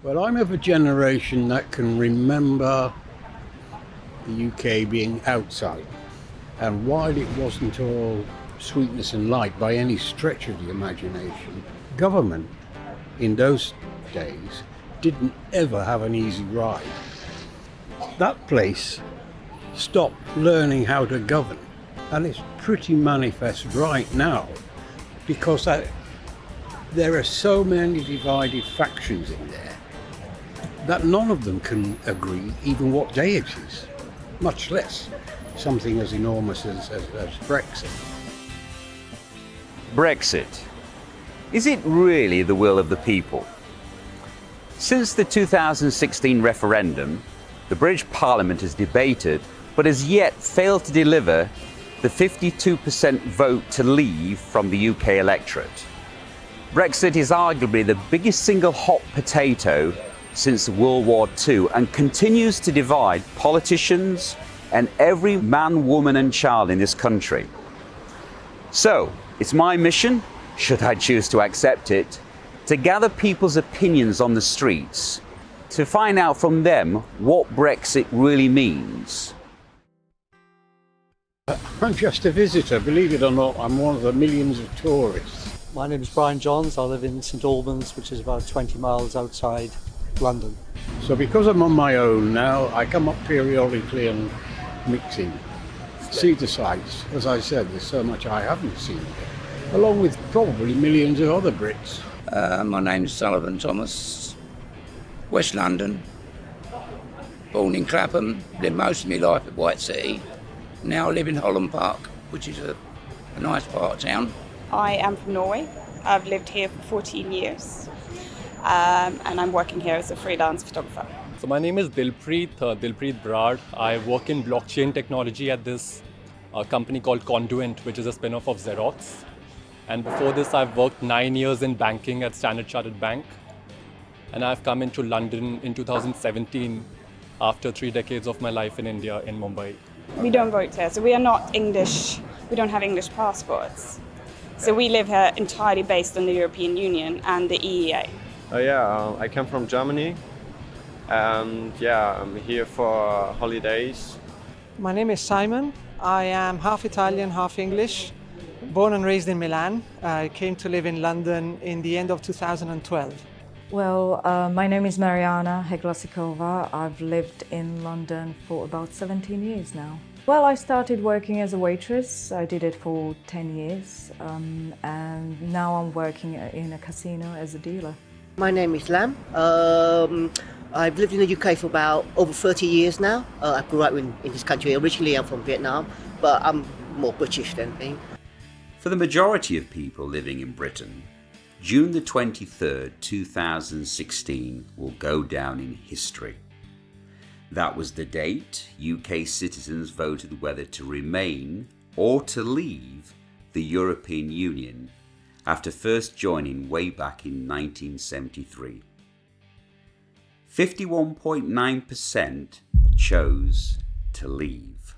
Well, I'm of a generation that can remember the UK being outside. And while it wasn't all sweetness and light by any stretch of the imagination, government in those days didn't ever have an easy ride. That place stopped learning how to govern. And it's pretty manifest right now because there are so many divided factions in there that none of them can agree even what day it is, much less something as enormous as Brexit. Brexit. Is it really the will of the people? Since the 2016 referendum, the British Parliament has debated but has yet failed to deliver the 52% vote to leave from the UK electorate. Brexit is arguably the biggest single hot potato since World War II and continues to divide politicians and every man, woman and child in this country. So, it's my mission, should I choose to accept it, to gather people's opinions on the streets, to find out from them what Brexit really means. I'm just a visitor, believe it or not, I'm one of the millions of tourists. My name is Brian Johns, I live in St Albans, which is about 20 miles outside London. So because I'm on my own now, I come up periodically and mix in, see the sights. As I said, there's so much I haven't seen yet, along with probably millions of other Brits. My name's Sullivan Thomas, West London, born in Clapham, lived most of my life at White City. Now I live in Holland Park, which is a nice part of town. I am from Norway. I've lived here for 14 years and I'm working here as a freelance photographer. So my name is Dilpreet Brar. I work in blockchain technology at this company called Conduent, which is a spin-off of Xerox. And before this, I've worked 9 years in banking at Standard Chartered Bank. And I've come into London in 2017 after 3 decades of my life in India, in Mumbai. We don't vote here, so we are not English. We don't have English passports. So we live here entirely based on the European Union and the EEA. I come from Germany. And I'm here for holidays. My name is Simon. I am half Italian, half English. Born and raised in Milan. I came to live in London in the end of 2012. Well, my name is Mariana Heglasikova. I've lived in London for about 17 years now. Well, I started working as a waitress. I did it for 10 years. And now I'm working in a casino as a dealer. My name is Lam. I've lived in the UK for about over 30 years now. I grew up in this country. Originally, I'm from Vietnam, but I'm more British than anything. For the majority of people living in Britain, June the 23rd, 2016 will go down in history. That was the date UK citizens voted whether to remain or to leave the European Union after first joining way back in 1973. 51.9% chose to leave.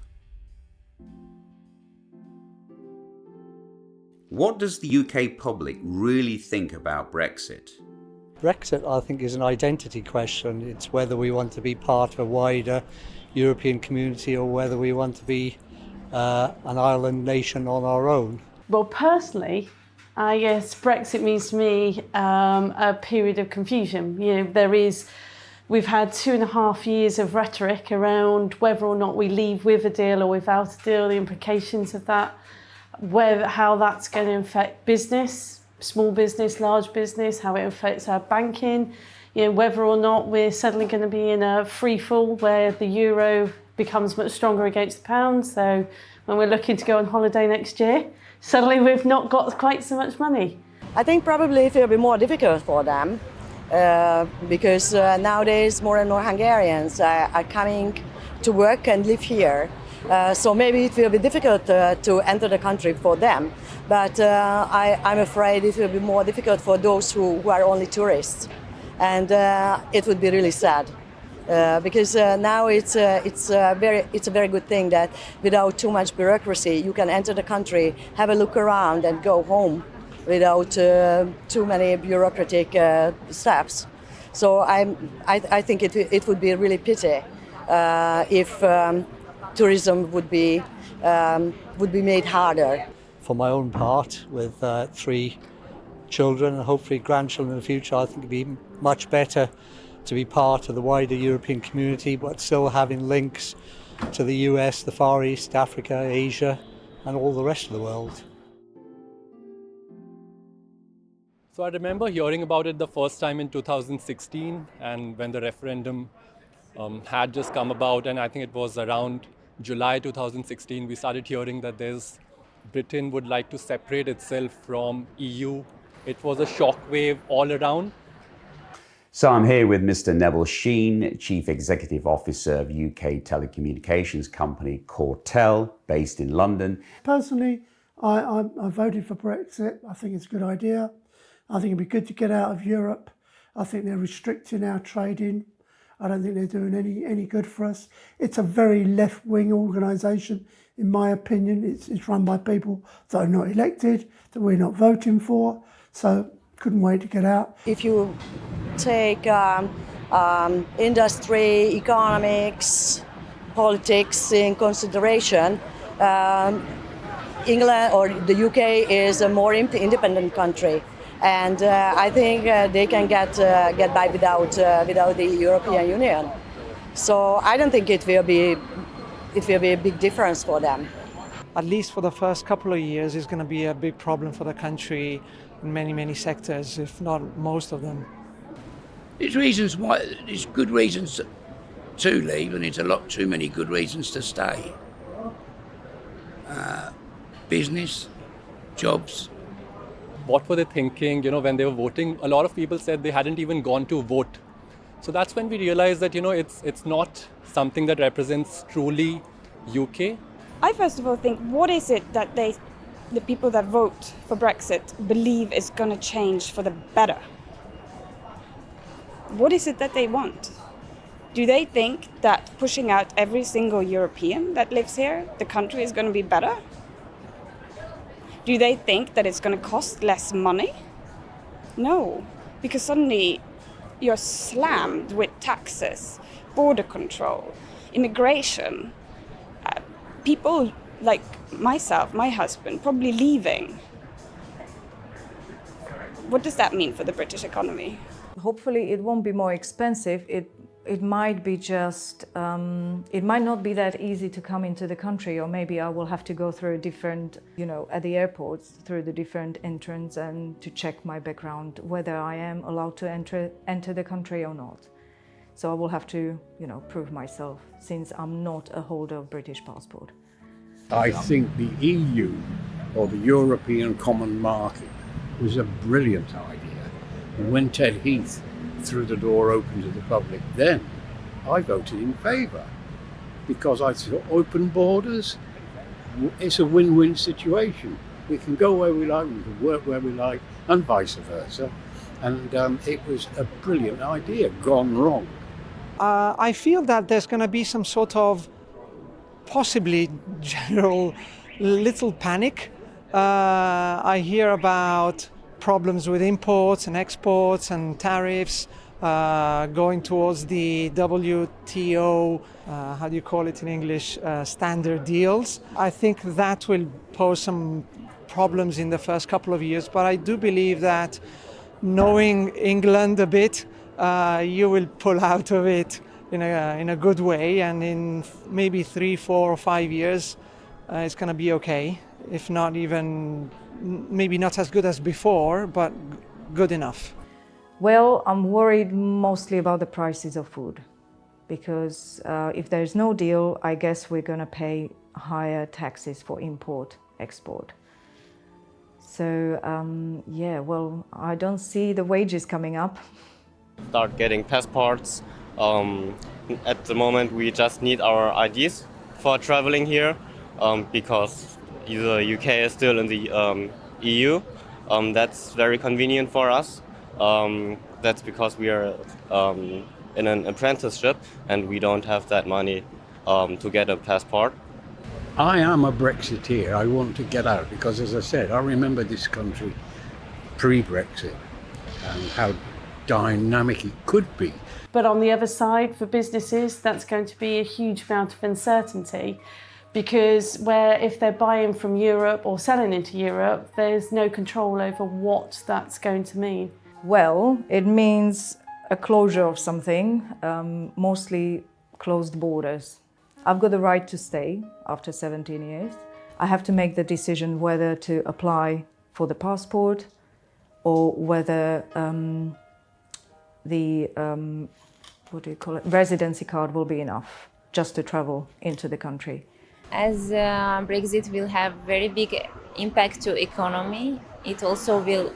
What does the UK public really think about Brexit? Brexit, I think, is an identity question. It's whether we want to be part of a wider European community or whether we want to be an island nation on our own. Well, personally, I guess Brexit means to me a period of confusion. We've had 2.5 years of rhetoric around whether or not we leave with a deal or without a deal, the implications of that, how that's going to affect business, small business, large business, how it affects our banking, whether or not we're suddenly going to be in a free fall where the euro becomes much stronger against the pound. So when we're looking to go on holiday next year, suddenly we've not got quite so much money. I think probably it will be more difficult for them because nowadays more and more Hungarians are coming to work and live here. So maybe it will be difficult to enter the country for them. But I'm afraid it will be more difficult for those who are only tourists. And it would be really sad. Because now it's a very good thing that without too much bureaucracy you can enter the country, have a look around and go home without too many bureaucratic steps. So I think it would be a really pity if tourism would be made harder. For my own part, with 3 children and hopefully grandchildren in the future, I think it'd be much better to be part of the wider European community, but still having links to the US, the Far East, Africa, Asia, and all the rest of the world. So I remember hearing about it the first time in 2016, and when the referendum had just come about, and I think it was around July 2016, we started hearing that Britain would like to separate itself from EU. It was a shockwave all around. So I'm here with Mr. Neville Sheen, Chief Executive Officer of UK telecommunications company Cortel, based in London. Personally, I voted for Brexit. I think it's a good idea. I think it'd be good to get out of Europe. I think they're restricting our trading. I don't think they're doing any good for us. It's a very left-wing organisation, in my opinion. It's run by people that are not elected, that we're not voting for. So couldn't wait to get out. If you take industry, economics, politics in consideration, England or the UK is a more independent country, and I think they can get by without the European Union. So I don't think it will be a big difference for them. At least for the first couple of years, it's going to be a big problem for the country in many sectors, if not most of them. There's good reasons to leave, and it's a lot too many good reasons to stay. Business, jobs. What were they thinking, when they were voting? A lot of people said they hadn't even gone to vote. So that's when we realized that, it's not something that represents truly UK. I first of all think, what is it that the people that vote for Brexit believe is going to change for the better? What is it that they want? Do they think that pushing out every single European that lives here, the country is going to be better? Do they think that it's going to cost less money? No, because suddenly you're slammed with taxes, border control, immigration, people like myself, my husband, probably leaving. What does that mean for the British economy? Hopefully it won't be more expensive. It might be just, it might not be that easy to come into the country, or maybe I will have to go through a different, at the airports, through the different entrance and to check my background, whether I am allowed to enter the country or not. So I will have to, prove myself, since I'm not a holder of British passport. I think the EU, or the European Common Market, was a brilliant idea. And when Ted Heath threw the door open to the public, then I voted in favour, because I thought open borders, it's a win-win situation. We can go where we like, we can work where we like, and vice versa. And it was a brilliant idea, gone wrong. I feel that there's going to be some sort of possibly general little panic. I hear about problems with imports and exports and tariffs, going towards the WTO, how do you call it in English, standard deals. I think that will pose some problems in the first couple of years, but I do believe that knowing England a bit, you will pull out of it in a good way, and in maybe 3, 4 or 5 years it's going to be okay, if not even, maybe not as good as before, but good enough. Well, I'm worried mostly about the prices of food, because if there's no deal, I guess we're going to pay higher taxes for import, export. So well, I don't see the wages coming up. Start getting passports. At the moment, we just need our IDs for traveling here, because the UK is still in the EU. That's very convenient for us. That's because we are in an apprenticeship and we don't have that money to get a passport. I am a Brexiteer. I want to get out because, as I said, I remember this country pre-Brexit and how dynamic it could be. But on the other side, for businesses, that's going to be a huge amount of uncertainty, because if they're buying from Europe or selling into Europe, there's no control over what that's going to mean. Well, it means a closure of something, mostly closed borders. I've got the right to stay after 17 years. I have to make the decision whether to apply for the passport or whether the residency card will be enough just to travel into the country. As Brexit will have very big impact to economy, it also will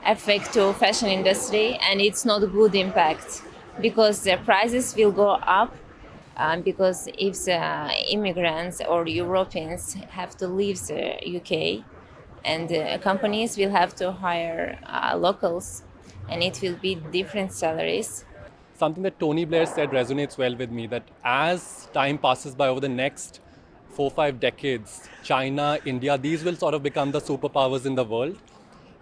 affect to fashion industry, and it's not a good impact because the prices will go up. Because if the immigrants or Europeans have to leave the UK, and companies will have to hire locals, and it will be different salaries. Something that Tony Blair said resonates well with me, that as time passes by over the next 4-5 decades, China, India, these will sort of become the superpowers in the world.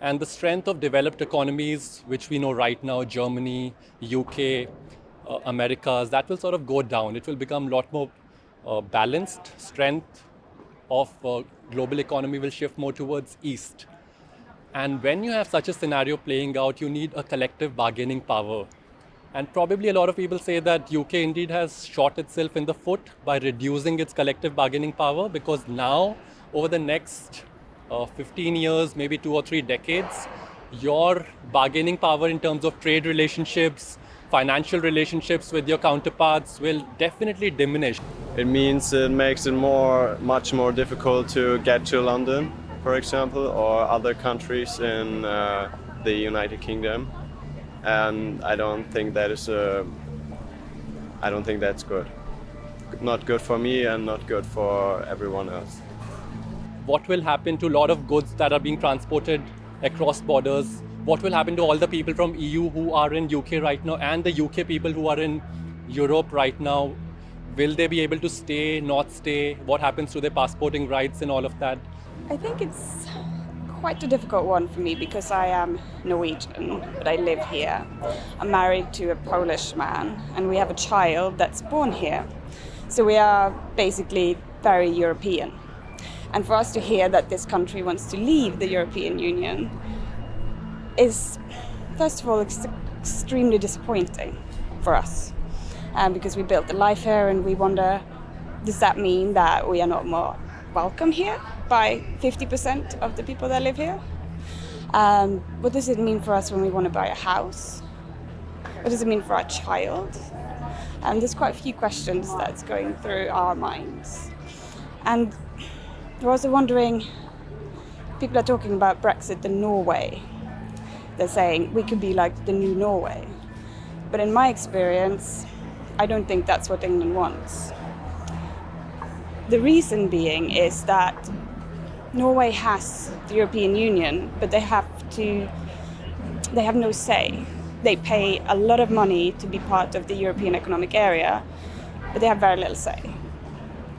And the strength of developed economies, which we know right now, Germany, UK, Americas, that will sort of go down. It will become a lot more balanced. Strength of global economy will shift more towards east. And when you have such a scenario playing out, you need a collective bargaining power. And probably a lot of people say that UK indeed has shot itself in the foot by reducing its collective bargaining power, because now, over the next 15 years, maybe 2 or 3 decades, your bargaining power in terms of trade relationships, financial relationships with your counterparts will definitely diminish. It means it makes it much more difficult to get to London, for example, or other countries in the United Kingdom. And I don't think that's good. Not good for me and not good for everyone else. What will happen to a lot of goods that are being transported across borders? What will happen to all the people from EU who are in UK right now and the UK people who are in Europe right now? Will they be able to stay, not stay? What happens to their passporting rights and all of that? I think it's quite a difficult one for me because I am Norwegian, but I live here. I'm married to a Polish man and we have a child that's born here. So we are basically very European. And for us to hear that this country wants to leave the European Union is, first of all, extremely disappointing for us. Because we built a life here and we wonder, does that mean that we are not more welcome here by 50% of the people that live here? What does it mean for us when we want to buy a house? What does it mean for our child? And there's quite a few questions that's going through our minds. And we're also wondering, people are talking about Brexit and Norway. They're saying we could be like the new Norway. But in my experience, I don't think that's what England wants. The reason being is that Norway has the European Union, but they have no say. They pay a lot of money to be part of the European Economic Area, but they have very little say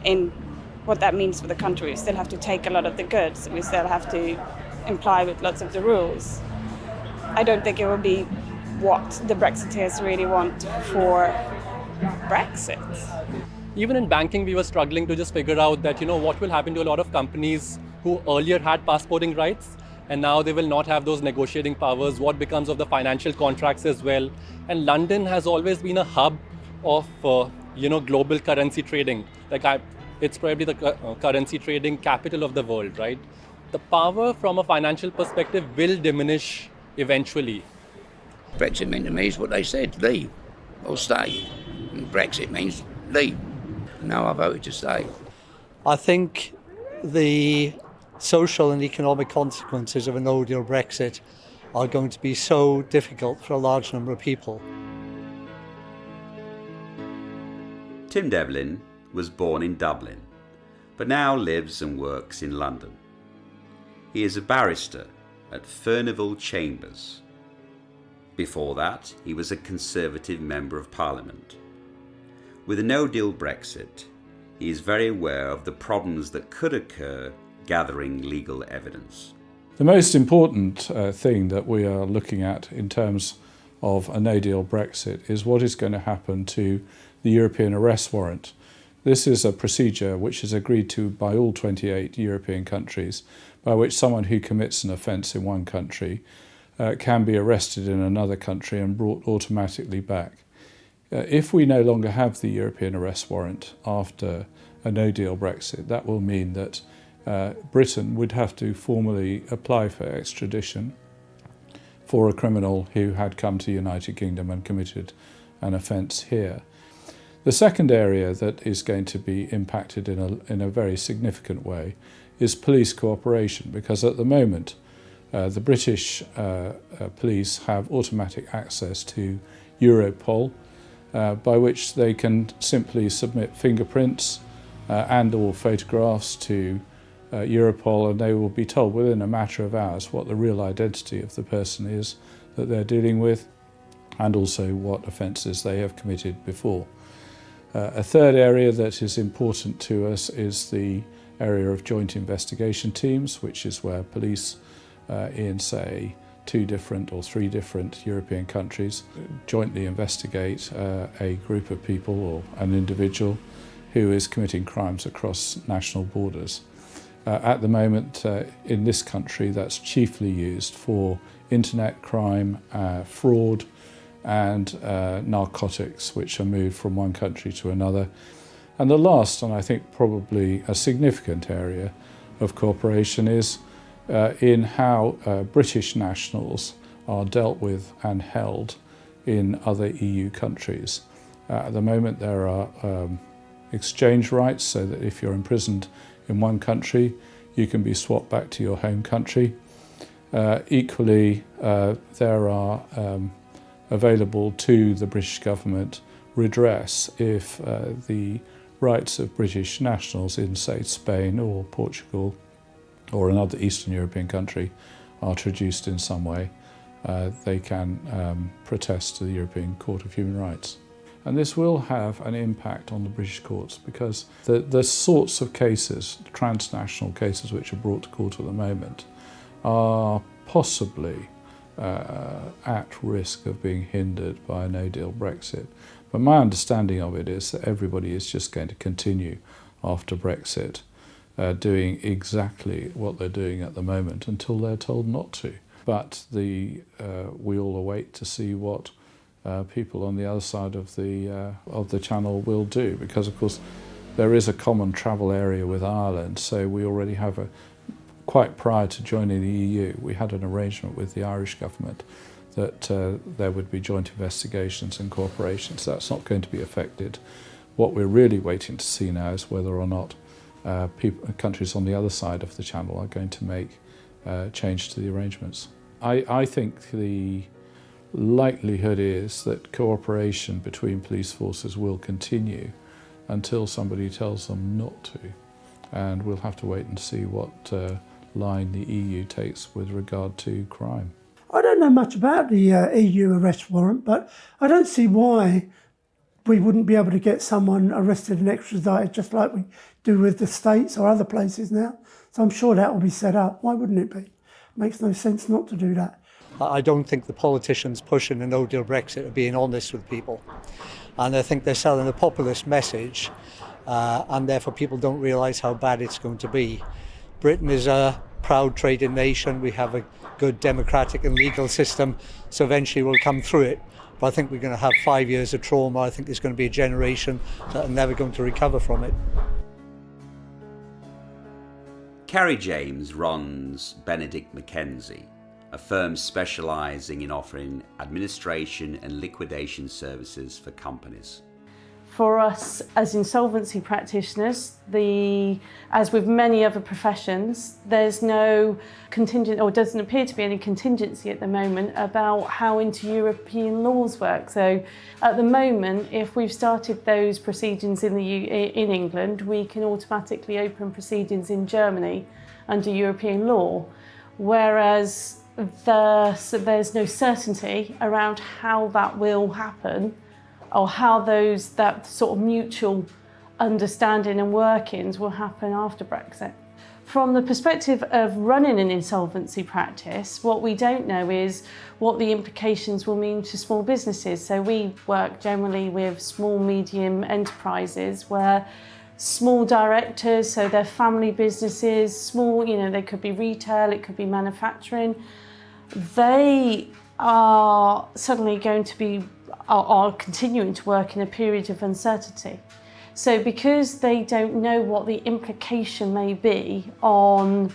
in what that means for the country. We still have to take a lot of the goods, and we still have to comply with lots of the rules. I don't think it will be what the Brexiteers really want for Brexit. Even in banking, we were struggling to just figure out that, what will happen to a lot of companies who earlier had passporting rights, and now they will not have those negotiating powers. What becomes of the financial contracts as well? And London has always been a hub of, global currency trading. It's probably the currency trading capital of the world, right? The power from a financial perspective will diminish eventually. Brexit meant to me is what they said, leave or stay. And Brexit means leave. Now I voted to stay. I think the social and economic consequences of a no-deal Brexit are going to be so difficult for a large number of people. Tim Devlin was born in Dublin, but now lives and works in London. He is a barrister at Furnivall Chambers. Before that, he was a Conservative Member of Parliament. With a no-deal Brexit, he is very aware of the problems that could occur gathering legal evidence. The most important thing that we are looking at in terms of a no-deal Brexit is what is going to happen to the European arrest warrant. This is a procedure which is agreed to by all 28 European countries, by which someone who commits an offence in one country can be arrested in another country and brought automatically back. If we no longer have the European arrest warrant after a no-deal Brexit, that will mean that Britain would have to formally apply for extradition for a criminal who had come to the United Kingdom and committed an offence here. The second area that is going to be impacted in a very significant way is police cooperation, because at the moment the British police have automatic access to Europol, by which they can simply submit fingerprints and or photographs to Europol, and they will be told within a matter of hours what the real identity of the person is that they're dealing with, and also what offences they have committed before. A third area that is important to us is the area of joint investigation teams, which is where police in, say, 2 different or 3 different European countries jointly investigate a group of people or an individual who is committing crimes across national borders. At the moment in this country, that's chiefly used for internet crime, fraud and narcotics, which are moved from one country to another. And the last, and I think probably a significant area of cooperation, is in how British nationals are dealt with and held in other EU countries. At the moment there are exchange rights, so that if you're imprisoned in one country, you can be swapped back to your home country. Equally, there are available to the British government redress if the rights of British nationals in, say, Spain or Portugal or another Eastern European country are traduced in some way. They can protest to the European Court of Human Rights. And this will have an impact on the British courts, because the sorts of cases, transnational cases which are brought to court at the moment, are possibly at risk of being hindered by a no-deal Brexit. But my understanding of it is that everybody is just going to continue after Brexit doing exactly what they're doing at the moment until they're told not to. But we all await to see what people on the other side of the channel will do, because of course there is a common travel area with Ireland, so we already have quite prior to joining the EU, we had an arrangement with the Irish government that there would be joint investigations and cooperation, so that's not going to be affected. What we're really waiting to see now is whether or not countries on the other side of the channel are going to make change to the arrangements. I think the likelihood is that cooperation between police forces will continue until somebody tells them not to, and we'll have to wait and see what line the EU takes with regard to crime. I don't know much about the EU arrest warrant, but I don't see why we wouldn't be able to get someone arrested and extradited just like we do with the States or other places now. So I'm sure that will be set up. Why wouldn't it be? Makes no sense not to do that. I don't think the politicians pushing a no-deal Brexit are being honest with people. And I think they're selling a populist message, and therefore people don't realise how bad it's going to be. Britain is a proud trading nation. We have a good democratic and legal system, so eventually we'll come through it. But I think we're going to have 5 years of trauma. I think there's going to be a generation that are never going to recover from it. Carrie James runs Benedict Mackenzie, a firm specialising in offering administration and liquidation services for companies. For us as insolvency practitioners, as with many other professions, there's no contingent, or doesn't appear to be any contingency at the moment about how inter-European laws work. So at the moment, if we've started those proceedings in England, we can automatically open proceedings in Germany under European law, whereas there's no certainty around how that will happen, or how that sort of mutual understanding and workings will happen after Brexit. From the perspective of running an insolvency practice, what we don't know is what the implications will mean to small businesses. So we work generally with small, medium enterprises where small directors, so they're family businesses, small, they could be retail, it could be manufacturing. They are suddenly going to be, are continuing to work in a period of uncertainty. So because they don't know what the implication may be on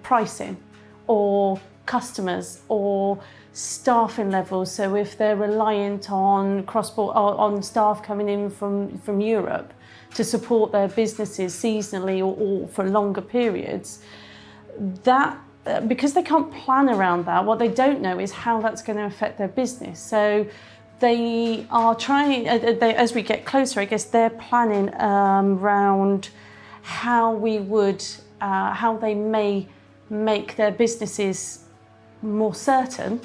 pricing or customers or staffing levels, so if they're reliant on cross-border, on staff coming in from Europe to support their businesses seasonally or for longer periods, that because they can't plan around that, what they don't know is how that's going to affect their business. So they are trying, as we get closer, I guess they're planning around how how they may make their businesses more certain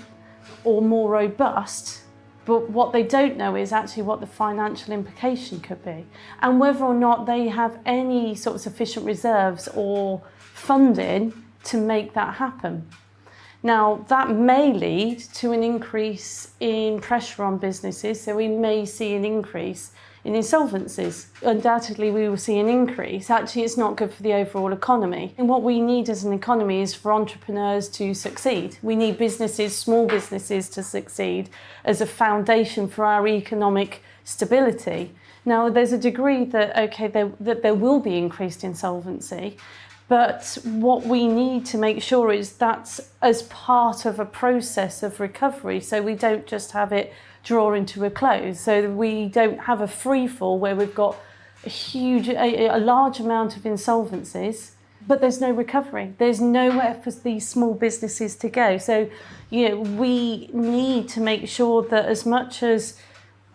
or more robust. But what they don't know is actually what the financial implication could be and whether or not they have any sort of sufficient reserves or funding to make that happen. Now, that may lead to an increase in pressure on businesses, so we may see an increase in insolvencies. Undoubtedly, we will see an increase. Actually, it's not good for the overall economy. And what we need as an economy is for entrepreneurs to succeed. We need businesses, small businesses, to succeed as a foundation for our economic stability. Now, there's a degree that, that there will be increased insolvency, but what we need to make sure is that's as part of a process of recovery, so we don't just have it draw into a close, so we don't have a free fall where we've got a large amount of insolvencies, but there's no recovery. There's nowhere for these small businesses to go. So, we need to make sure that as much as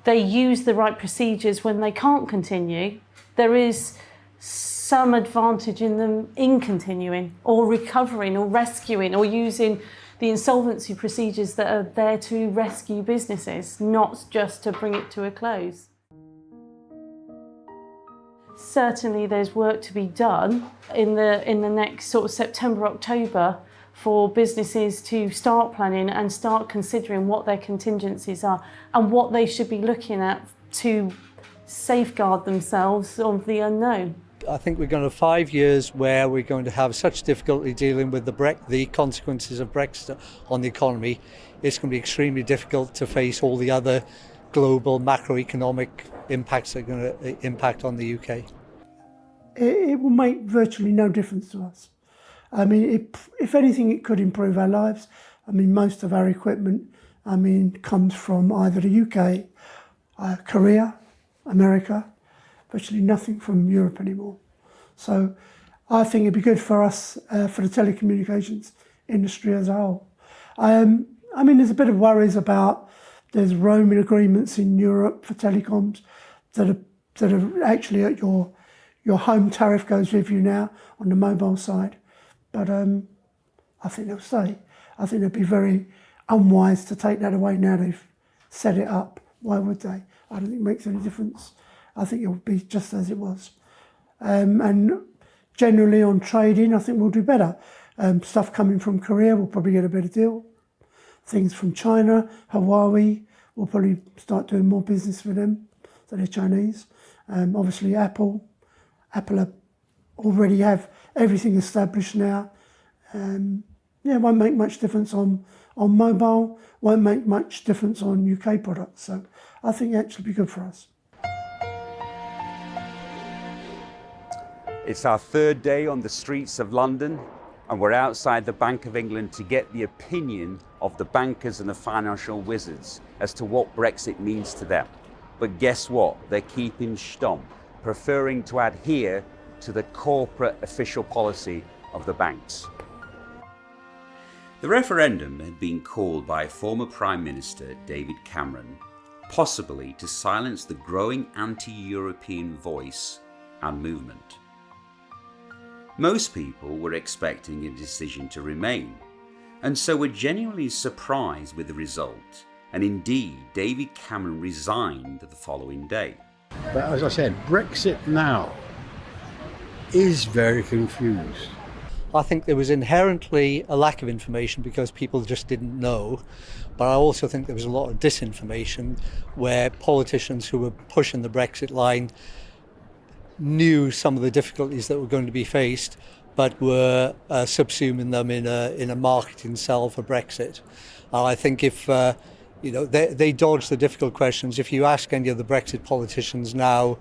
they use the right procedures when they can't continue, there is some advantage in them in continuing or recovering or rescuing or using the insolvency procedures that are there to rescue businesses, not just to bring it to a close. Certainly there's work to be done in the next sort of September, October for businesses to start planning and start considering what their contingencies are and what they should be looking at to safeguard themselves of the unknown. I think we're going to have 5 years where we're going to have such difficulty dealing with the consequences of Brexit on the economy. It's going to be extremely difficult to face all the other global macroeconomic impacts that are going to impact on the UK. It will make virtually no difference to us. I mean, if anything, it could improve our lives. I mean, most of our equipment, comes from either the UK, Korea, America, virtually nothing from Europe anymore. So I think it'd be good for us, for the telecommunications industry as a whole. There's a bit of worries about there's roaming agreements in Europe for telecoms that are actually at your home tariff goes with you now on the mobile side. But I think they'll stay. I think they'd be very unwise to take that away now they've set it up. Why would they? I don't think it makes any difference. I think it will be just as it was. And generally on trading, I think we'll do better. Stuff coming from Korea, we'll probably get a better deal. Things from China, Huawei, we'll probably start doing more business with them, so they're Chinese. Obviously Apple already have everything established now. It won't make much difference on mobile, won't make much difference on UK products. So I think it'll actually be good for us. It's our third day on the streets of London, and we're outside the Bank of England to get the opinion of the bankers and the financial wizards as to what Brexit means to them. But guess what? They're keeping stum, preferring to adhere to the corporate official policy of the banks. The referendum had been called by former Prime Minister David Cameron, possibly to silence the growing anti-European voice and movement. Most people were expecting a decision to remain, and so were genuinely surprised with the result, and indeed David Cameron resigned the following day. But as I said, Brexit now is very confused. I think there was inherently a lack of information because people just didn't know. But I also think there was a lot of disinformation where politicians who were pushing the Brexit line knew some of the difficulties that were going to be faced, but were subsuming them in a marketing sell for Brexit. I think if they dodged the difficult questions. If you ask any of the Brexit politicians now,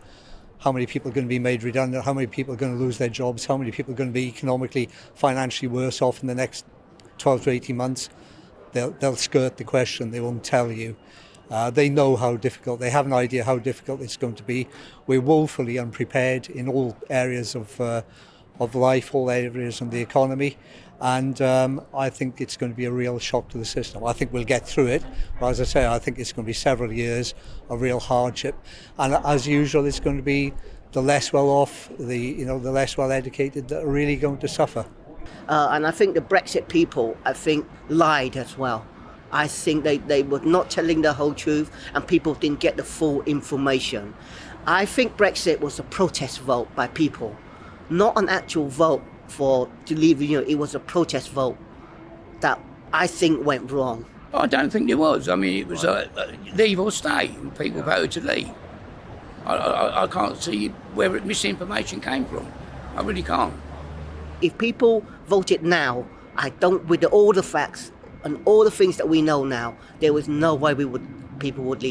how many people are going to be made redundant, how many people are going to lose their jobs, how many people are going to be economically, financially worse off in the next 12 to 18 months, they'll skirt the question, they won't tell you. They know how difficult, they have an idea how difficult it's going to be. We're woefully unprepared in all areas of life, all areas of the economy. And I think it's going to be a real shock to the system. I think we'll get through it, but as I say, I think it's going to be several years of real hardship. And as usual, it's going to be the less well off, the less well educated that are really going to suffer. And I think the Brexit people, lied as well. I think they were not telling the whole truth, and people didn't get the full information. I think Brexit was a protest vote by people, not an actual vote to leave the Union. It was a protest vote that I think went wrong. I don't think there was. I mean, it was leave or stay, and people voted to leave. I can't see where misinformation came from. I really can't. If people voted now, with all the facts and all the things that we know now, there was no way people would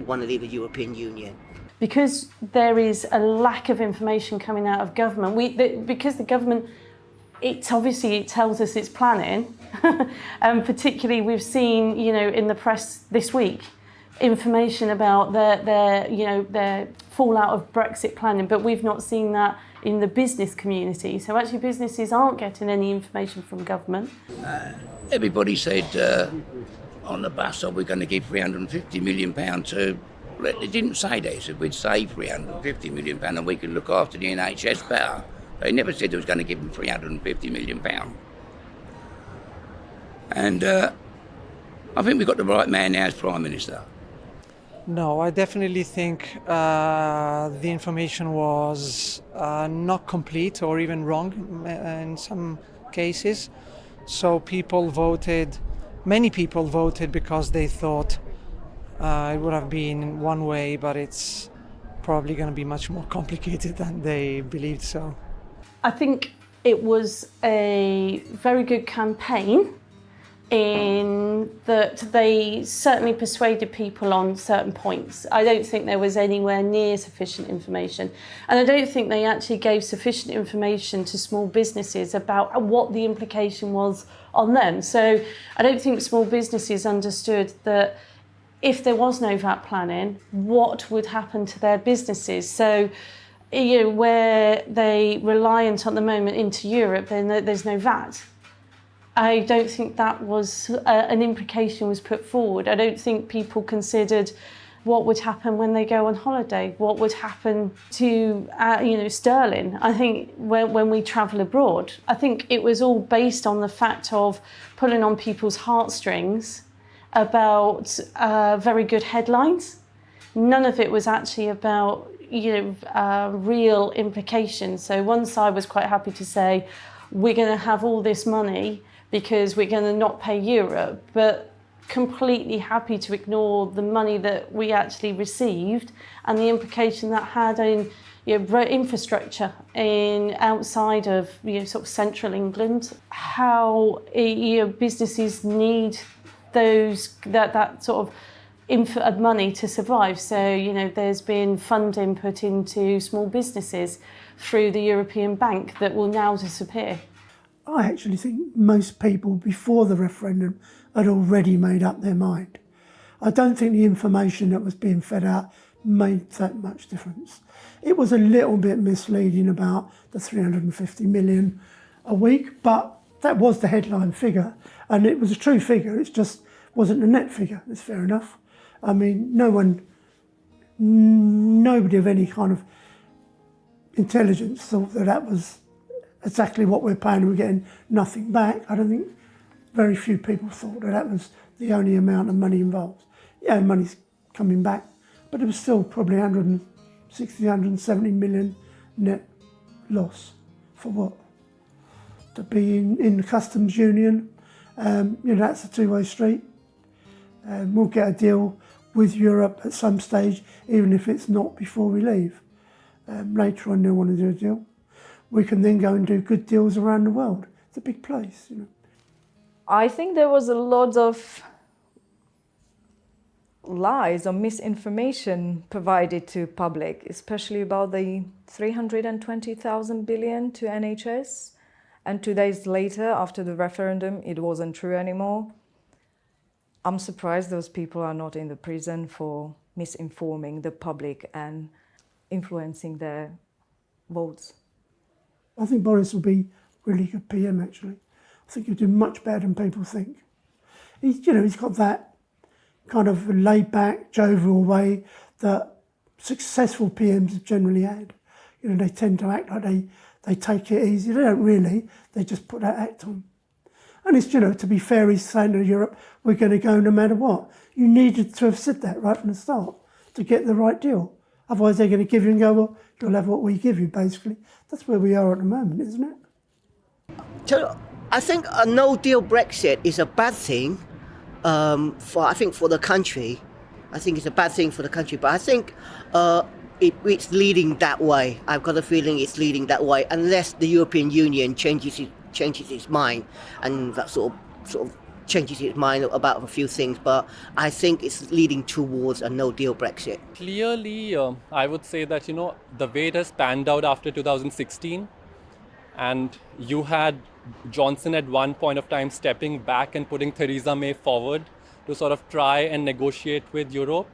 want to leave the European Union. Because there is a lack of information coming out of government, because the government, it tells us it's planning, and particularly we've seen, in the press this week, information about their fallout of Brexit planning, but we've not seen that in the business community. So actually businesses aren't getting any information from government. Everybody said on the bus, we're going to give £350 million to... They didn't say that. They said we'd save £350 million and we can look after the NHS better. They never said they was going to give them £350 million. And I think we've got the right man now as Prime Minister. No, I definitely think the information was not complete or even wrong in some cases. So many people voted because they thought it would have been one way, but it's probably going to be much more complicated than they believed so. I think it was a very good campaign in that they certainly persuaded people on certain points. I don't think there was anywhere near sufficient information. And I don't think they actually gave sufficient information to small businesses about what the implication was on them. So I don't think small businesses understood that if there was no VAT planning, what would happen to their businesses? So, where they reliant at the moment into Europe, then there's no VAT. I don't think that was an implication was put forward. I don't think people considered what would happen when they go on holiday, what would happen to sterling. I think when we travel abroad, I think it was all based on the fact of pulling on people's heartstrings about very good headlines. None of it was actually about real implications. So one side was quite happy to say we're going to have all this money because we're going to not pay Europe, but completely happy to ignore the money that we actually received and the implication that had in infrastructure in outside of sort of central England, how businesses need that sort of money to survive. So there's been funding put into small businesses through the European Bank that will now disappear. I actually think most people before the referendum had already made up their mind. I don't think the information that was being fed out made that much difference. It was a little bit misleading about the 350 million a week, but that was the headline figure, and it was a true figure. It just wasn't the net figure. It's fair enough. I mean, nobody of any kind of intelligence thought that was exactly what we're paying and we're getting nothing back. I don't think very few people thought that was the only amount of money involved. Yeah, money's coming back, but it was still probably 160, 170 million net loss. For what? To be in the customs union. That's a two-way street. We'll get a deal with Europe at some stage, even if it's not before we leave. Later on, they'll want to do a deal. We can then go and do good deals around the world. It's a big place, I think there was a lot of lies or misinformation provided to public, especially about the 320,000 billion to NHS. And 2 days later, after the referendum, it wasn't true anymore. I'm surprised those people are not in the prison for misinforming the public and influencing their votes. I think Boris will be really good PM, actually. I think he'll do much better than people think. He's got that kind of laid-back, jovial way that successful PMs have generally had. They tend to act like they take it easy. They don't really. They just put that act on. And it's, to be fair, he's saying to Europe, we're going to go no matter what. You needed to have said that right from the start to get the right deal. Otherwise, they're going to give you and go, well, you'll have what we give you, basically. That's where we are at the moment, isn't it? So I think a no-deal Brexit is a bad thing for the country. I think it's a bad thing for the country, but I think it's leading that way. I've got a feeling it's leading that way, unless the European Union changes its mind, and that sort of changes its mind about a few things. But I think it's leading towards a no-deal Brexit. Clearly, I would say that, the way it has panned out after 2016, and you had Johnson at one point of time stepping back and putting Theresa May forward to sort of try and negotiate with Europe.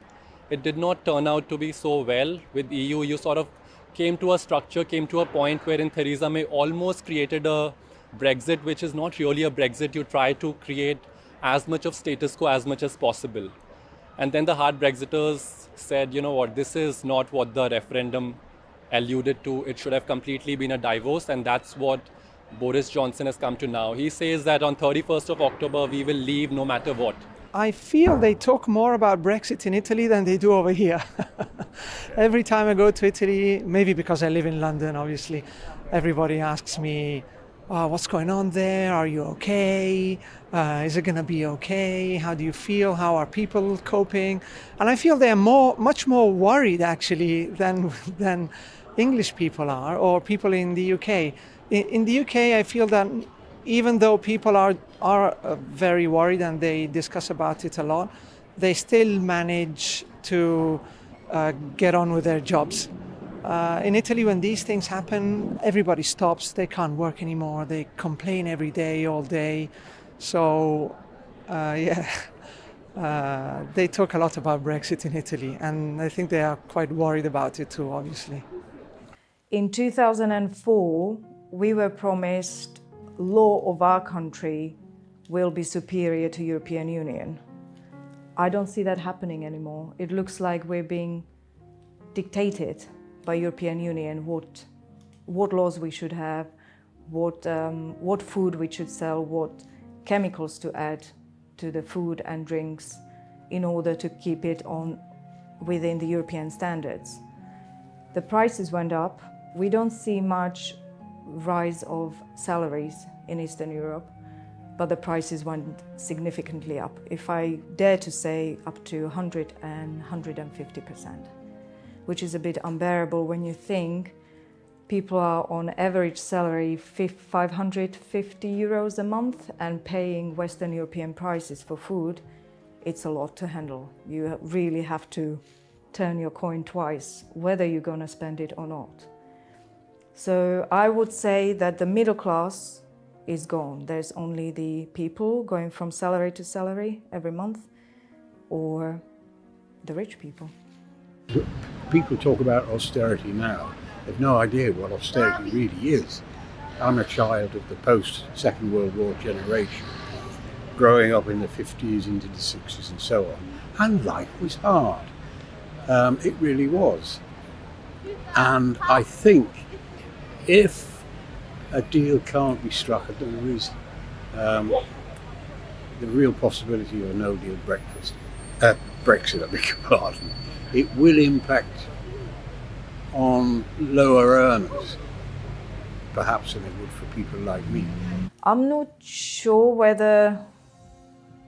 It did not turn out to be so well. With EU, you sort of came to a point wherein Theresa May almost created a Brexit, which is not really a Brexit. You try to create as much of status quo as much as possible. And then the hard Brexiters said, this is not what the referendum alluded to. It should have completely been a divorce, and that's what Boris Johnson has come to now. He says that on 31st of October, we will leave no matter what. I feel they talk more about Brexit in Italy than they do over here. Every time I go to Italy, maybe because I live in London, obviously, everybody asks me, what's going on there? Are you okay? Is it going to be okay? How do you feel? How are people coping? And I feel they're much more worried, actually, than English people are, or people in the UK. In the UK, I feel that even though people are very worried and they discuss about it a lot, they still manage to get on with their jobs. In Italy, when these things happen, everybody stops. They can't work anymore. They complain every day, all day. So, they talk a lot about Brexit in Italy, and I think they are quite worried about it too, obviously. In 2004, we were promised law of our country will be superior to European Union. I don't see that happening anymore. It looks like we're being dictated by European Union what laws we should have, what food we should sell, what chemicals to add to the food and drinks in order to keep it on within the European standards. The prices went up. We don't see much rise of salaries in Eastern Europe, but the prices went significantly up. If I dare to say, up to 100 and 150%, which is a bit unbearable when you think people are on average salary 550 euros a month and paying Western European prices for food. It's a lot to handle. You really have to turn your coin twice, whether you're going to spend it or not. So I would say that the middle class is gone. There's only the people going from salary to salary every month, or the rich people. People talk about austerity now. They've no idea what austerity really is. I'm a child of the post-Second World War generation, growing up in the 50s into the 60s and so on. And life was hard. It really was. And I think if a deal can't be struck, there is the real possibility of a no-deal Brexit, I beg your pardon. It will impact on lower earners. perhaps, than it would for people like me. I'm not sure whether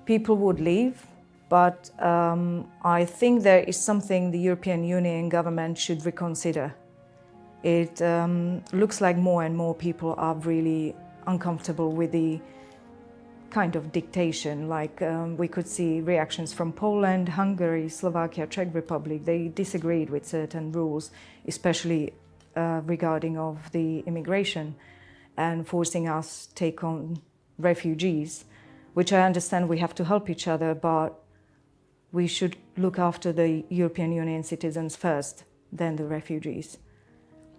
people would leave, but I think there is something the European Union government should reconsider. It looks like more and more people are really uncomfortable with the kind of dictation. Like we could see reactions from Poland, Hungary, Slovakia, Czech Republic. They disagreed with certain rules, especially regarding of the immigration and forcing us to take on refugees, which I understand we have to help each other, but we should look after the European Union citizens first, then the refugees.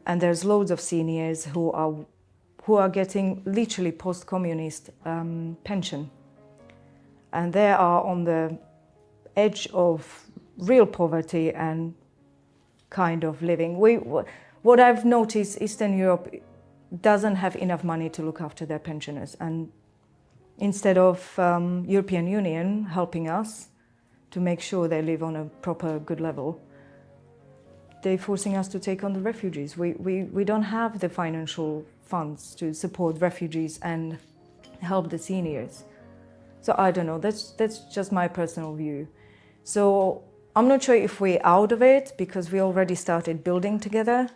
And there's loads of seniors who are getting literally post-communist pension. And they are on the edge of real poverty and kind of living. What I've noticed, Eastern Europe doesn't have enough money to look after their pensioners. And instead of European Union helping us to make sure they live on a proper, good level, they're forcing us to take on the refugees. We don't have the financial funds to support refugees and help the seniors. So I don't know, that's just my personal view. So I'm not sure if we're out of it because we already started building together,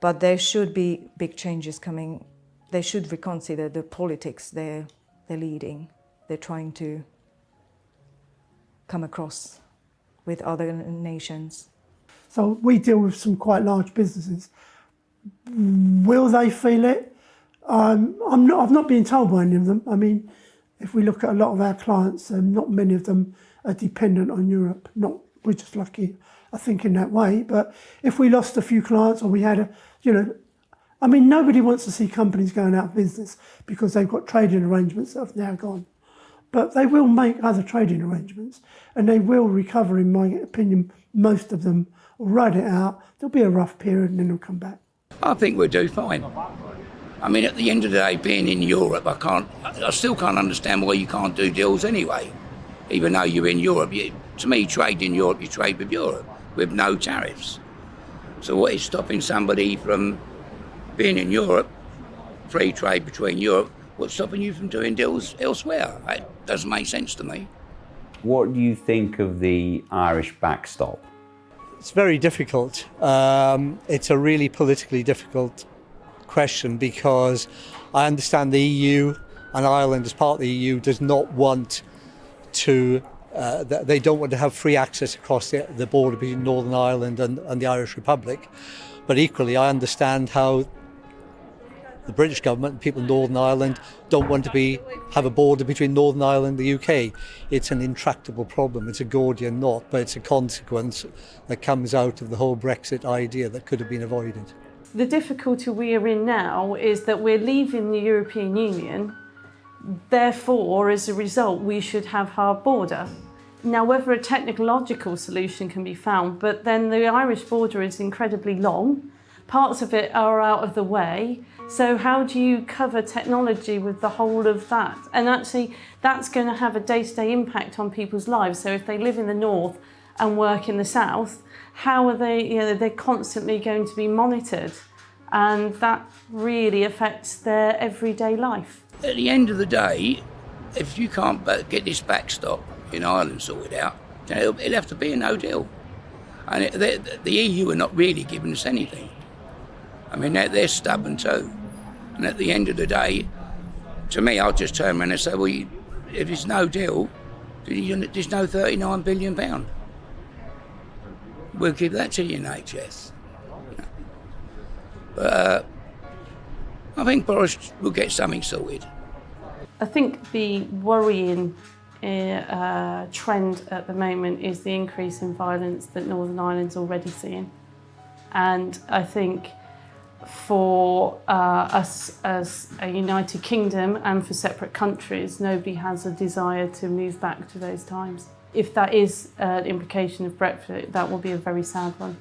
but there should be big changes coming. They should reconsider the politics they're leading. They're trying to come across with other nations. So we deal with some quite large businesses. Will they feel it? I've not been told by any of them. I mean, if we look at a lot of our clients, not many of them are dependent on Europe. We're just lucky, I think, in that way. But if we lost a few clients, or we had I mean, nobody wants to see companies going out of business because they've got trading arrangements that have now gone. But they will make other trading arrangements, and they will recover, in my opinion. Most of them will ride it out. There'll be a rough period, and then they'll come back. I think we'll do fine. I mean, at the end of the day, being in Europe, I still can't understand why you can't do deals anyway. Even though you're in Europe, to me, trade in Europe, you trade with Europe with no tariffs. So what is stopping somebody from being in Europe, free trade between Europe, what's stopping you from doing deals elsewhere? It doesn't make sense to me. What do you think of the Irish backstop? It's very difficult. It's a really politically difficult question because I understand the EU, and Ireland as part of the EU does not want to, they don't want to have free access across the border between Northern Ireland and the Irish Republic. But equally, I understand how the British government and people in Northern Ireland don't want to have a border between Northern Ireland and the UK. It's an intractable problem. It's a Gordian knot, but it's a consequence that comes out of the whole Brexit idea that could have been avoided. The difficulty we are in now is that we're leaving the European Union. Therefore, as a result, we should have hard border. Now, whether a technological solution can be found, but then the Irish border is incredibly long. Parts of it are out of the way. So how do you cover technology with the whole of that? And actually, that's going to have a day-to-day impact on people's lives. So if they live in the north and work in the south, how are they, they're constantly going to be monitored. And that really affects their everyday life. At the end of the day, if you can't get this backstop in Ireland sorted out, then it'll have to be a no deal. And the EU are not really giving us anything. I mean, they're stubborn too. And at the end of the day, to me, I'll just turn around and say, well, if there's no deal, there's no £39 billion. We'll give that to the NHS. But I think Boris will get something sorted. I think the worrying trend at the moment is the increase in violence that Northern Ireland's already seeing. And I think for us as a United Kingdom and for separate countries, nobody has a desire to move back to those times. If that is an implication of Brexit, that will be a very sad one.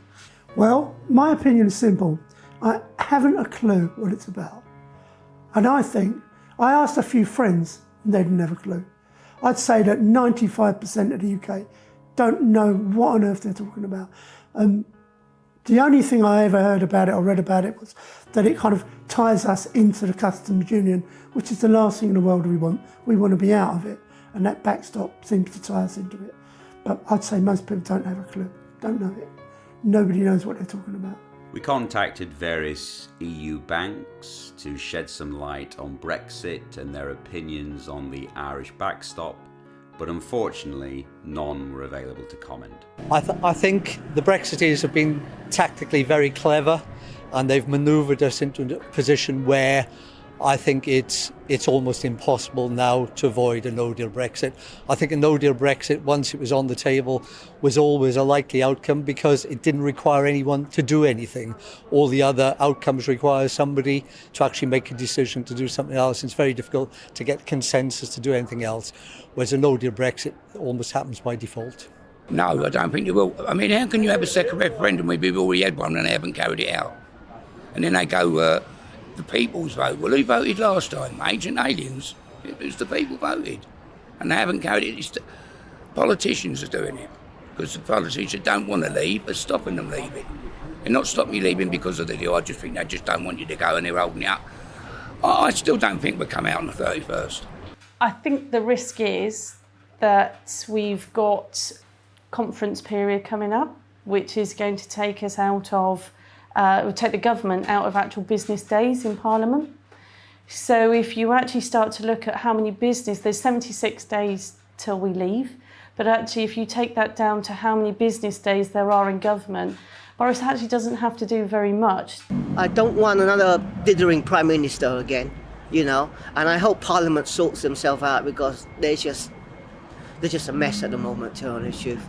Well, my opinion is simple. I haven't a clue what it's about. And I asked a few friends and they didn't have a clue. I'd say that 95% of the UK don't know what on earth they're talking about. The only thing I ever heard about it or read about it was that it kind of ties us into the customs union, which is the last thing in the world we want. We want to be out of it, and that backstop seems to tie us into it. But I'd say most people don't have a clue, don't know it. Nobody knows what they're talking about. We contacted various EU banks to shed some light on Brexit and their opinions on the Irish backstop, but unfortunately none were available to comment. I think the Brexiteers have been tactically very clever, and they've manoeuvred us into a position where I think it's almost impossible now to avoid a no-deal Brexit. I think a no-deal Brexit, once it was on the table, was always a likely outcome because it didn't require anyone to do anything. All the other outcomes require somebody to actually make a decision to do something else. It's very difficult to get consensus to do anything else, whereas a no-deal Brexit almost happens by default. No, I don't think it will. I mean, how can you have a second referendum when we've already had one and they haven't carried it out? And then they go, the people's vote. Well, who voted last time? Ancient aliens. It was the people voted. And they haven't carried it. It's politicians are doing it. Because the politicians don't want to leave, but stopping them leaving. They're not stopping you leaving because of the deal. I just think they just don't want you to go and they're holding you up. I still don't think we'll come out on the 31st. I think the risk is that we've got conference period coming up, which is going to take us out of will take the government out of actual business days in Parliament. So if you actually start to look at how many there's 76 days till we leave, but actually if you take that down to how many business days there are in government, Boris actually doesn't have to do very much. I don't want another dithering Prime Minister again, you know, and I hope Parliament sorts themselves out because they're just a mess at the moment, to tell the truth.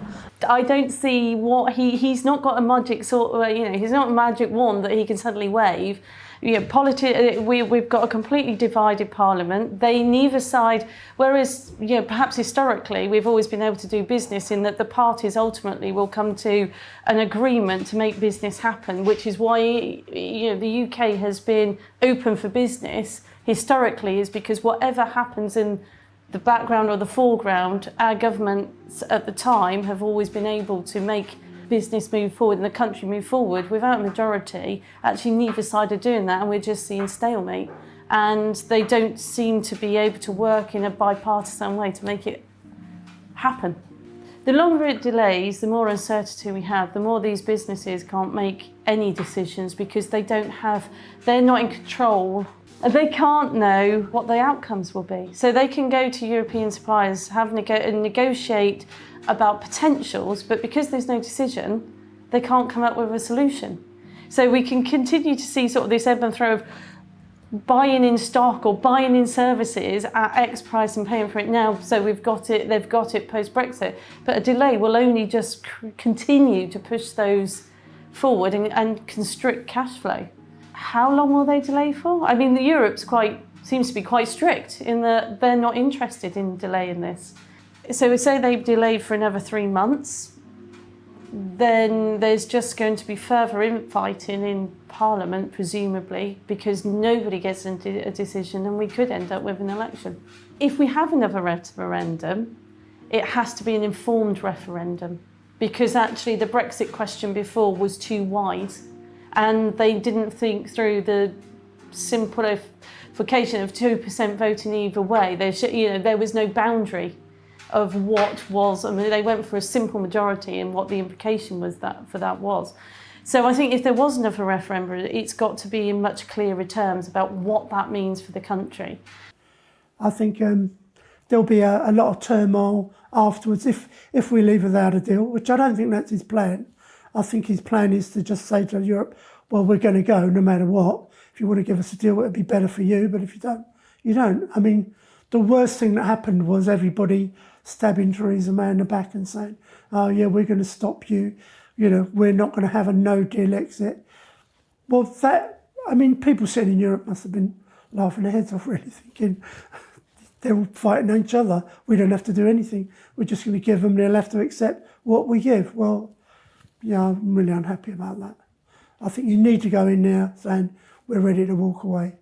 I don't see what he's not got a magic he's not a magic wand that he can suddenly wave. You know, we've got a completely divided Parliament. They neither side, whereas perhaps historically we've always been able to do business in that the parties ultimately will come to an agreement to make business happen, which is why the UK has been open for business historically, is because whatever happens in the background or the foreground, our governments at the time have always been able to make business move forward and the country move forward without a majority. Actually, neither side are doing that, and we're just seeing stalemate. And they don't seem to be able to work in a bipartisan way to make it happen. The longer it delays, the more uncertainty we have, the more these businesses can't make any decisions because they're not in control. They can't know what the outcomes will be. So they can go to European suppliers, and negotiate about potentials, but because there's no decision, they can't come up with a solution. So we can continue to see sort of this ebb and flow of buying in stock or buying in services at X price and paying for it now. So they've got it post-Brexit. But a delay will only just continue to push those forward and constrict cash flow. How long will they delay for? I mean, Europe seems to be quite strict in that they're not interested in delaying this. So we say they delay for another 3 months, then there's just going to be further infighting in Parliament, presumably, because nobody gets into a decision and we could end up with an election. If we have another referendum, it has to be an informed referendum, because actually the Brexit question before was too wide. And they didn't think through the simplification of 2% voting either way. There was no boundary of what was. I mean, they went for a simple majority and what the implication was for that was. So I think if there was another referendum, it's got to be in much clearer terms about what that means for the country. I think there'll be a lot of turmoil afterwards if we leave without a deal, which I don't think that's his plan. I think his plan is to just say to Europe, well, we're going to go no matter what. If you want to give us a deal, it'd be better for you. But if you don't, you don't. I mean, the worst thing that happened was everybody stabbing Theresa May in the back and saying, oh, yeah, we're going to stop you. We're not going to have a no-deal exit. Well, people sitting in Europe must have been laughing their heads off, really, thinking they're all fighting each other. We don't have to do anything. We're just going to give them, they'll have to accept what we give. Well, yeah, I'm really unhappy about that. I think you need to go in there saying we're ready to walk away.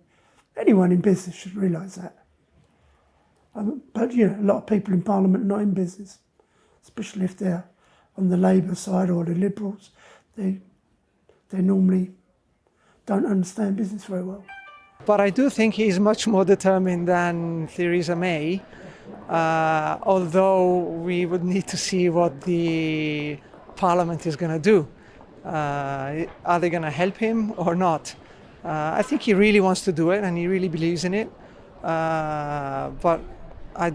Anyone in business should realise that. But a lot of people in Parliament are not in business, especially if they're on the Labour side or the Liberals. They they normally don't understand business very well. But I do think he's much more determined than Theresa May, although we would need to see what the Parliament is going to do. Are they going to help him or not? I think he really wants to do it and he really believes in it. But I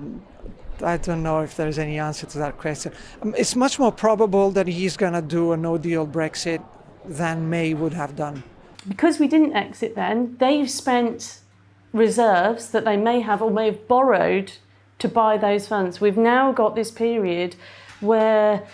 don't know if there's any answer to that question. It's much more probable that he's going to do a no-deal Brexit than May would have done. Because we didn't exit then, they've spent reserves that they may have or may have borrowed to buy those funds. We've now got this period where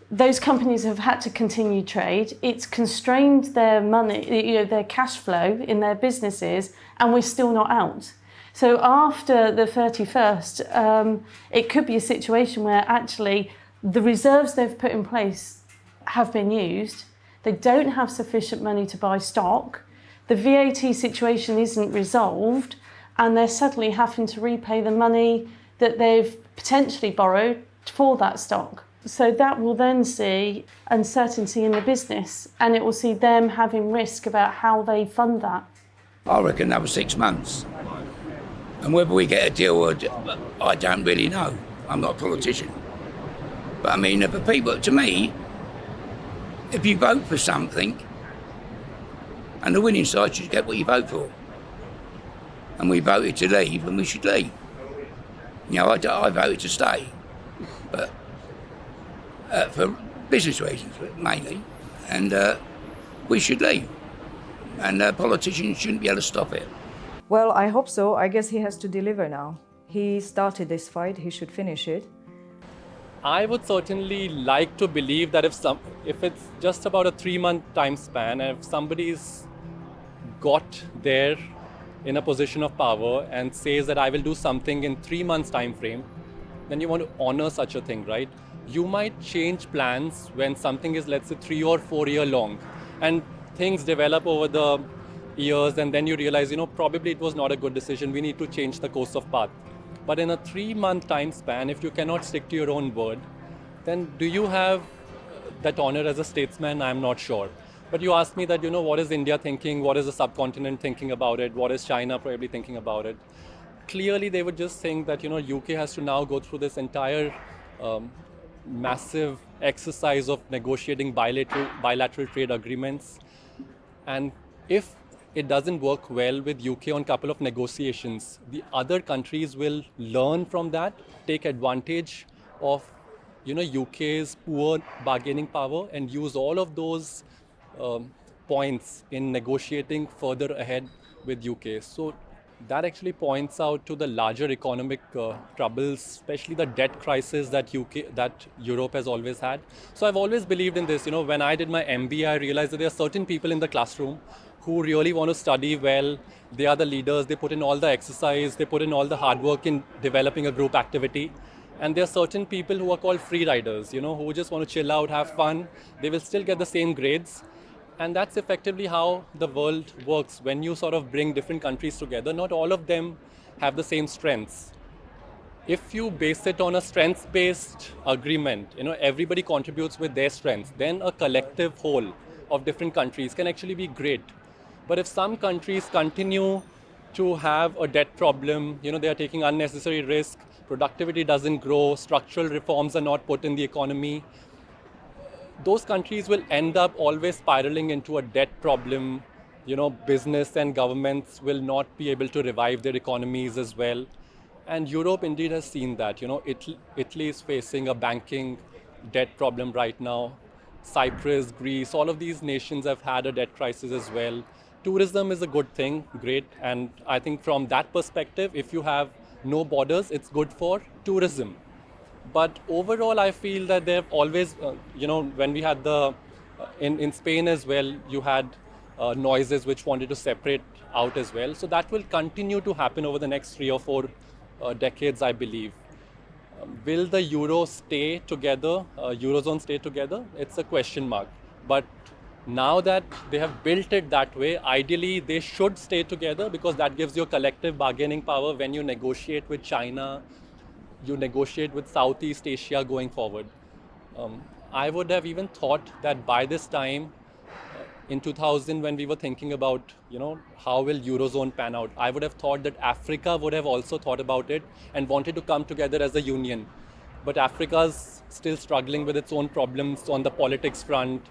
those companies have had to continue trade. It's constrained their money, their cash flow in their businesses, and we're still not out. So after the 31st, it could be a situation where actually the reserves they've put in place have been used. They don't have sufficient money to buy stock. The VAT situation isn't resolved, and they're suddenly having to repay the money that they've potentially borrowed for that stock. So that will then see uncertainty in the business, and it will see them having risk about how they fund that. I reckon another 6 months. And whether we get a deal, I don't really know. I'm not a politician. But I mean, the people, to me, if you vote for something, and the winning side should get what you vote for. And we voted to leave, and we should leave. You know, I voted to stay, but for business reasons mainly, and we should leave. And politicians shouldn't be able to stop it. Well, I hope so. I guess he has to deliver now. He started this fight, he should finish it. I would certainly like to believe that if it's just about a 3-month time span, and if somebody's got there in a position of power and says that I will do something in 3 months time frame, then you want to honor such a thing, right? You might change plans when something is, let's say, 3 or 4 year long, and things develop over the years, and then you realize, probably it was not a good decision. We need to change the course of path. But in a 3-month time span, if you cannot stick to your own word, then do you have that honor as a statesman? I'm not sure. But you asked me that, what is India thinking? What is the subcontinent thinking about it? What is China probably thinking about it? Clearly, they would just think that, UK has to now go through this entire massive exercise of negotiating bilateral trade agreements. And if it doesn't work well with UK on a couple of negotiations, the other countries will learn from that, take advantage of UK's poor bargaining power, and use all of those points in negotiating further ahead with UK. So that actually points out to the larger economic troubles, especially the debt crisis that Europe has always had. So I've always believed in this. When I did my MBA, I realized that there are certain people in the classroom who really want to study well. They are the leaders. They put in all the exercise. They put in all the hard work in developing a group activity. And there are certain people who are called free riders, who just want to chill out, have fun. They will still get the same grades. And that's effectively how the world works. When you sort of bring different countries together, not all of them have the same strengths. If you base it on a strengths-based agreement, everybody contributes with their strengths, then a collective whole of different countries can actually be great. But if some countries continue to have a debt problem, they are taking unnecessary risk, productivity doesn't grow, structural reforms are not put in the economy, those countries will end up always spiraling into a debt problem. Business and governments will not be able to revive their economies as well. And Europe indeed has seen that. Italy is facing a banking debt problem right now. Cyprus, Greece, all of these nations have had a debt crisis as well. Tourism is a good thing, great. And I think from that perspective, if you have no borders, it's good for tourism. But overall, I feel that they've always, when we had in Spain as well, you had noises which wanted to separate out as well. So that will continue to happen over the next 3 or 4 decades, I believe. Will the Euro stay together, Eurozone stay together? It's a question mark. But now that they have built it that way, ideally they should stay together, because that gives you collective bargaining power when you negotiate with China, you negotiate with Southeast Asia going forward. I would have even thought that by this time, in 2000 when we were thinking about, how will Eurozone pan out, I would have thought that Africa would have also thought about it and wanted to come together as a union. But Africa's still struggling with its own problems on the politics front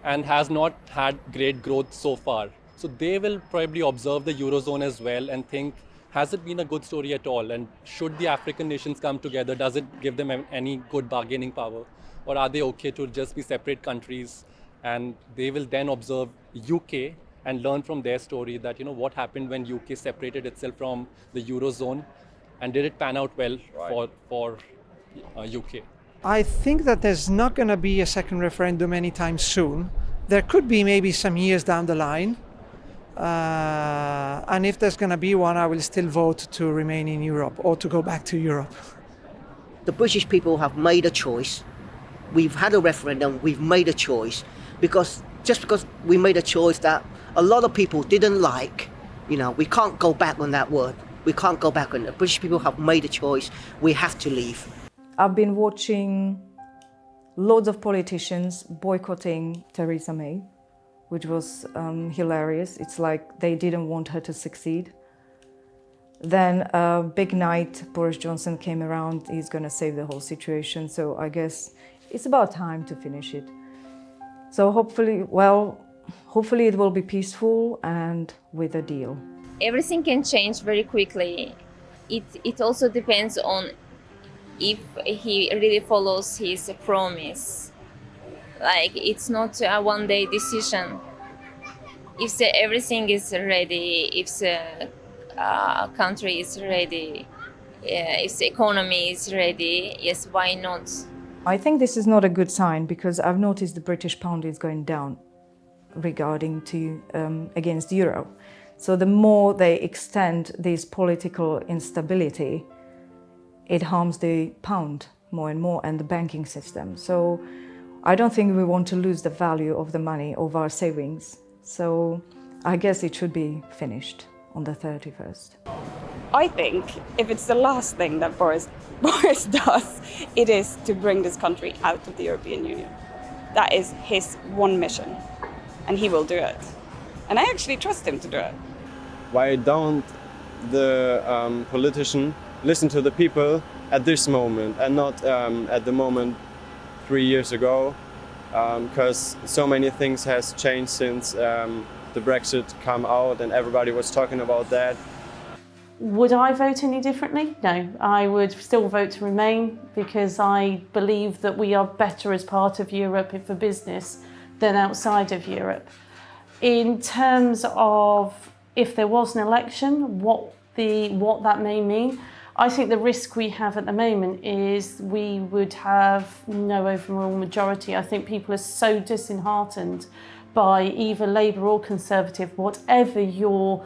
and has not had great growth so far. So they will probably observe the Eurozone as well and think, has it been a good story at all? And should the African nations come together, does it give them any good bargaining power? Or are they okay to just be separate countries? And they will then observe UK and learn from their story that, what happened when UK separated itself from the Eurozone, and did it pan out well for UK? I think that there's not going to be a second referendum anytime soon. There could be maybe some years down the line. And if there's going to be one, I will still vote to remain in Europe or to go back to Europe. The British people have made a choice. We've had a referendum, we've made a choice. Because we made a choice that a lot of people didn't like, we can't go back on that word. We can't go back on it. The British people have made a choice. We have to leave. I've been watching loads of politicians boycotting Theresa May, which was hilarious. It's like they didn't want her to succeed. Then big night, Boris Johnson came around. He's going to save the whole situation. So I guess it's about time to finish it. So hopefully it will be peaceful and with a deal. Everything can change very quickly. It also depends on if he really follows his promise. Like, it's not a one-day decision. If everything is ready, if the country is ready, if the economy is ready, yes, why not? I think this is not a good sign because I've noticed the British pound is going down regarding to against the euro. So the more they extend this political instability, it harms the pound more and more and the banking system. So I don't think we want to lose the value of the money of our savings. So I guess it should be finished on the 31st. I think if it's the last thing that Boris does, it is to bring this country out of the European Union. That is his one mission, and he will do it. And I actually trust him to do it. Why don't the politician listen to the people at this moment and not at the moment 3 years ago? Because so many things has changed since the Brexit come out and everybody was talking about that. Would I vote any differently? No, I would still vote to remain because I believe that we are better as part of Europe for business than outside of Europe. In terms of if there was an election, what that may mean, I think the risk we have at the moment is we would have no overall majority. I think people are so disheartened by either Labour or Conservative, whatever your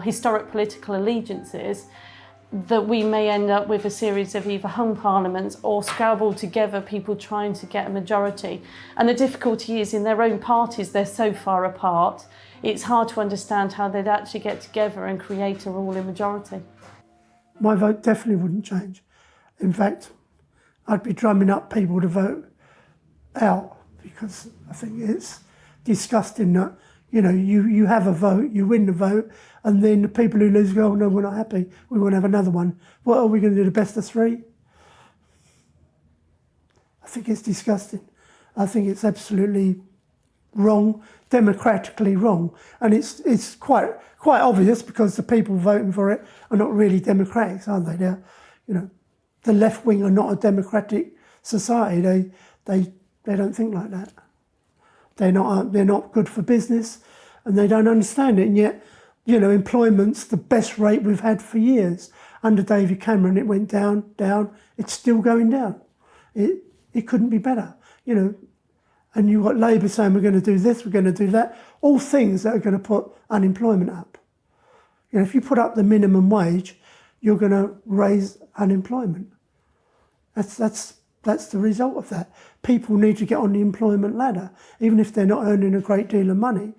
historic political allegiance is, that we may end up with a series of either hung parliaments or scrabbled together people trying to get a majority. And the difficulty is in their own parties, they're so far apart, it's hard to understand how they'd actually get together and create a ruling majority. My vote definitely wouldn't change. In fact, I'd be drumming up people to vote out because I think it's disgusting that, you have a vote, you win the vote, and then the people who lose go, oh, no, we're not happy, we want to have another one. What are we going to do, the best of three? I think it's disgusting. I think it's absolutely wrong, democratically wrong. And it's quite obvious because the people voting for it are not really democrats, aren't they? They're, the left wing are not a democratic society. They don't think like that. They're not good for business and they don't understand it. And yet, employment's the best rate we've had for years. Under David Cameron, it went down. It's still going down. It couldn't be better, And you've got Labour saying we're going to do this, we're going to do that. All things that are going to put unemployment up. If you put up the minimum wage, you're going to raise unemployment. That's the result of that. People need to get on the employment ladder, even if they're not earning a great deal of money.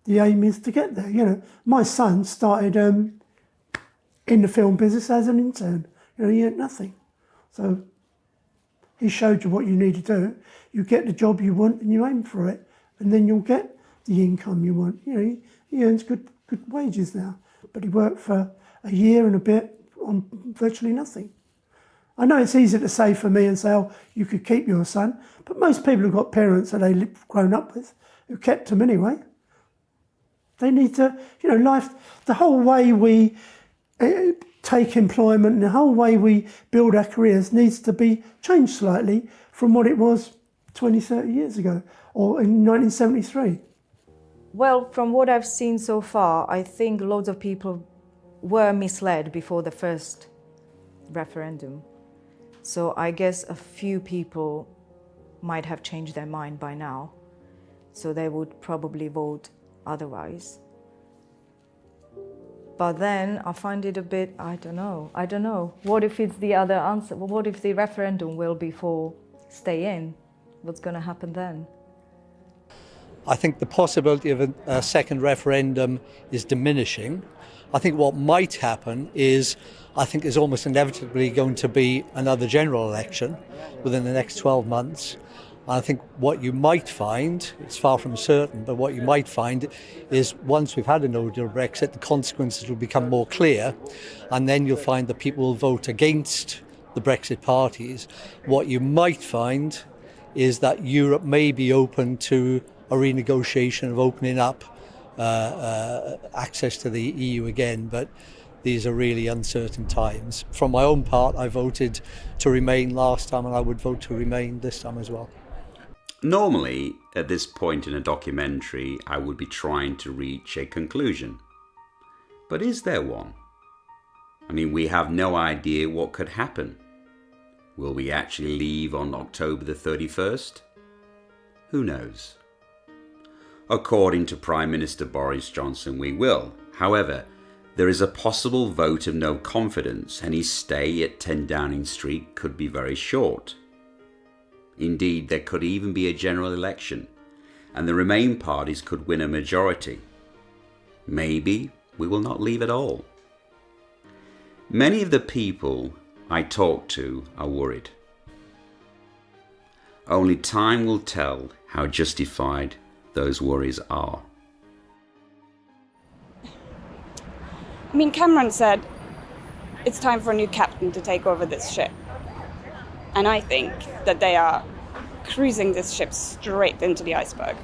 The aim is to get there. My son started in the film business as an intern. He earned nothing. So he showed you what you need to do. You get the job you want and you aim for it, and then you'll get the income you want. You know, he earns good wages now, but he worked for a year and a bit on virtually nothing. I know it's easy to say for me and say, oh, you could keep your son, but most people have got parents that they've grown up with who kept them anyway. They need to, you know, life, the whole way we take employment and the whole way we build our careers needs to be changed slightly from what it was 20, 30 years ago or in 1973. Well, from what I've seen so far, I think loads of people were misled before the first referendum. So I guess a few people might have changed their mind by now. So they would probably vote otherwise. But then I find it a bit, I don't know. What if it's the other answer? What if the referendum will be for stay in? What's going to happen then? I think the possibility of a second referendum is diminishing. I think what might happen is, I think there's almost inevitably going to be another general election within the next 12 months. I think what you might find, it's far from certain, but what you might find is once we've had a no-deal Brexit, the consequences will become more clear, and then you'll find that people will vote against the Brexit parties. What you might find is that Europe may be open to a renegotiation of opening up access to the EU again, but these are really uncertain times. From my own part, I voted to remain last time, and I would vote to remain this time as well. Normally, at this point in a documentary, I would be trying to reach a conclusion. But is there one? I mean, we have no idea what could happen. Will we actually leave on October the 31st? Who knows? According to Prime Minister Boris Johnson, we will. However, there is a possible vote of no confidence, and his stay at 10 Downing Street could be very short. Indeed, there could even be a general election, and the Remain parties could win a majority. Maybe we will not leave at all. Many of the people I talk to are worried. Only time will tell how justified those worries are. I mean, Cameron said it's time for a new captain to take over this ship. And I think that they are cruising this ship straight into the iceberg.